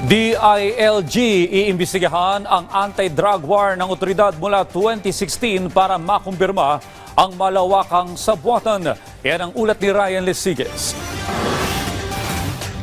DILG iimbestigahan ang anti-drug war ng otoridad mula 2016 para makumpirma ang malawakang sabwatan. Yan ang ulat ni Ryan Lesiges.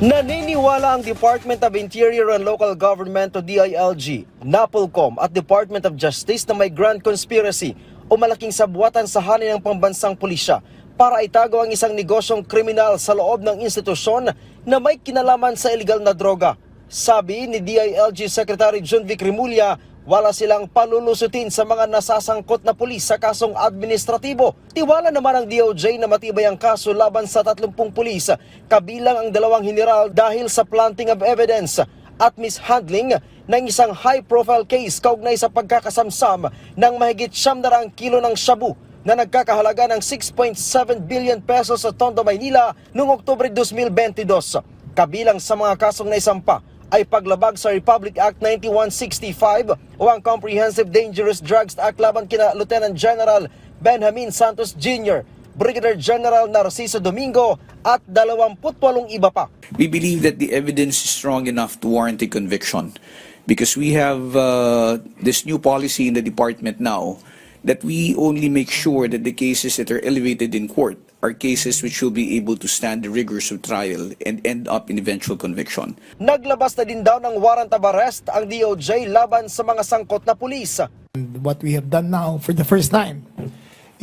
Naniniwala ang Department of Interior and Local Government o DILG, NAPOLCOM at Department of Justice na may grand conspiracy o malaking sabwatan sa hanay ng pambansang pulisya para itago ang isang negosyong kriminal sa loob ng institusyon na may kinalaman sa iligal na droga. Sabi ni DILG Secretary John Vic Rimulya, wala silang palulusutin sa mga nasasangkot na pulis sa kasong administratibo. Tiwala naman ang DOJ na matibay ang kaso laban sa 30 pulis, kabilang ang 2 general dahil sa planting of evidence at mishandling ng isang high-profile case kaugnay sa pagkakasamsam ng mahigit 900 kilo ng shabu na nagkakahalaga ng 6.7 billion pesos sa Tondo, Maynila noong Oktubre 2022. Kabilang sa mga kasong naisampa ay paglabag sa Republic Act 9165 o ang Comprehensive Dangerous Drugs Act laban kina Lieutenant General Benjamin Santos Jr., Brigadier General Narciso Domingo at 28 iba pa. We believe that the evidence is strong enough to warrant a conviction because we have this new policy in the department now that we only make sure that the cases that are elevated in court are cases which will be able to stand the rigors of trial and end up in eventual conviction. Naglabas na din daw ng warrant of arrest ang DOJ laban sa mga sangkot na pulis. What we have done now for the first time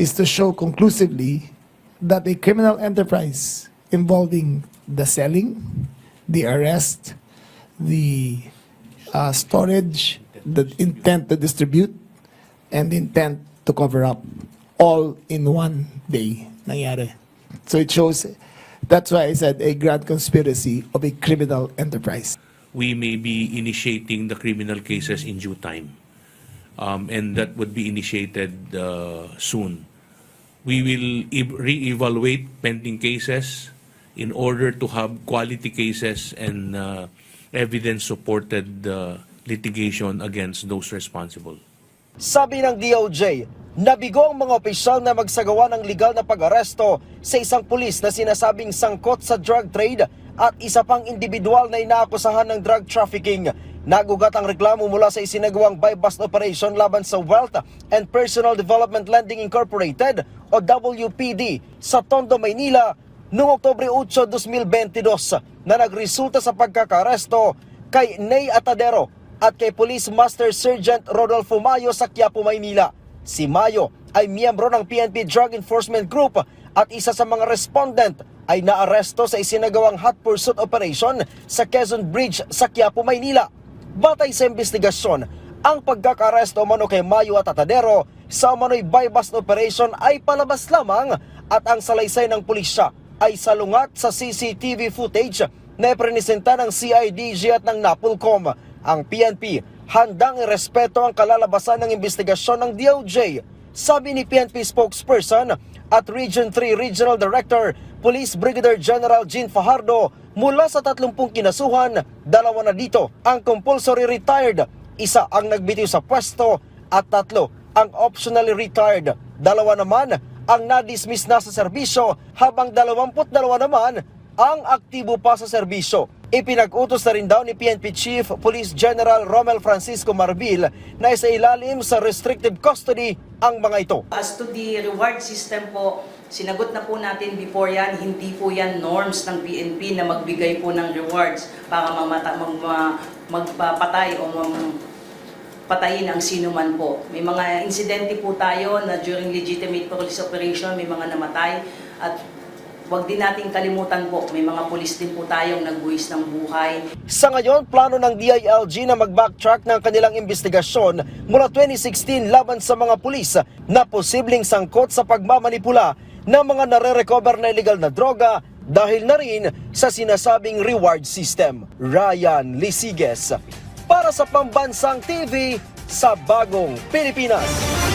is to show conclusively that a criminal enterprise involving the selling, the arrest, the storage, the intent to distribute, and the intent to cover up all in one day nangyari. So it shows, that's why I said a grand conspiracy of a criminal enterprise. We may be initiating the criminal cases in due time, and that would be initiated soon. We will re-evaluate pending cases in order to have quality cases and evidence-supported litigation against those responsible. Sabi ng DOJ, nabigo ang mga opisyal na magsagawa ng legal na pag-aresto sa isang pulis na sinasabing sangkot sa drug trade at isa pang individual na inaakusahan ng drug trafficking. Nagugat ang reklamo mula sa isinagawang buy-bust operation laban sa Wealth and Personal Development Lending Incorporated o WPD sa Tondo, Maynila noong Oktubre 8, 2022 na nagresulta sa pagkakaresto kay Ney Atadero at kay Police Master Sergeant Rodolfo Mayo sa Quiapo, Maynila. Si Mayo ay miyembro ng PNP Drug Enforcement Group at isa sa mga respondent ay naaresto sa isinagawang hot pursuit operation sa Quezon Bridge sa Quiapo, Maynila. Batay sa investigasyon, ang pagkakaresto umano kay Mayo at Atadero sa umano'y buy-bust operation ay palabas lamang at ang salaysay ng pulisya ay salungat sa CCTV footage na ipresenta ng CIDG at ng NAPOLCOM. Ang PNP handang irespeto ang kalalabasan ng investigasyon ng DOJ. Sabi ni PNP spokesperson at Region 3 Regional Director Police Brigadier General Jean Fajardo, mula sa 30 kinasuhan, 2 na dito ang compulsory retired, 1 ang nagbitiw sa pwesto at 3 ang optionally retired. 2 naman ang na-dismiss na sa serbisyo habang 22 naman ang aktibo pa sa serbisyo. Ipinag-utos na rin daw ni PNP Chief Police General Romel Francisco Marbil na isa ilalim sa restrictive custody ang mga ito. As to the reward system po, sinagot na po natin before yan, hindi po yan norms ng PNP na magbigay po ng rewards para magpapatay o patayin ang sino man po. May mga insidente po tayo na during legitimate police operation may mga namatay at huwag din natin kalimutan po, may mga pulis din po tayong nagbuwis ng buhay. Sa ngayon, plano ng DILG na mag-backtrack ng kanilang investigasyon mula 2016 laban sa mga pulis na posibleng sangkot sa pagmamanipula ng mga nare-recover na illegal na droga dahil na rin sa sinasabing reward system. Ryan Lesiges, para sa Pambansang TV sa Bagong Pilipinas.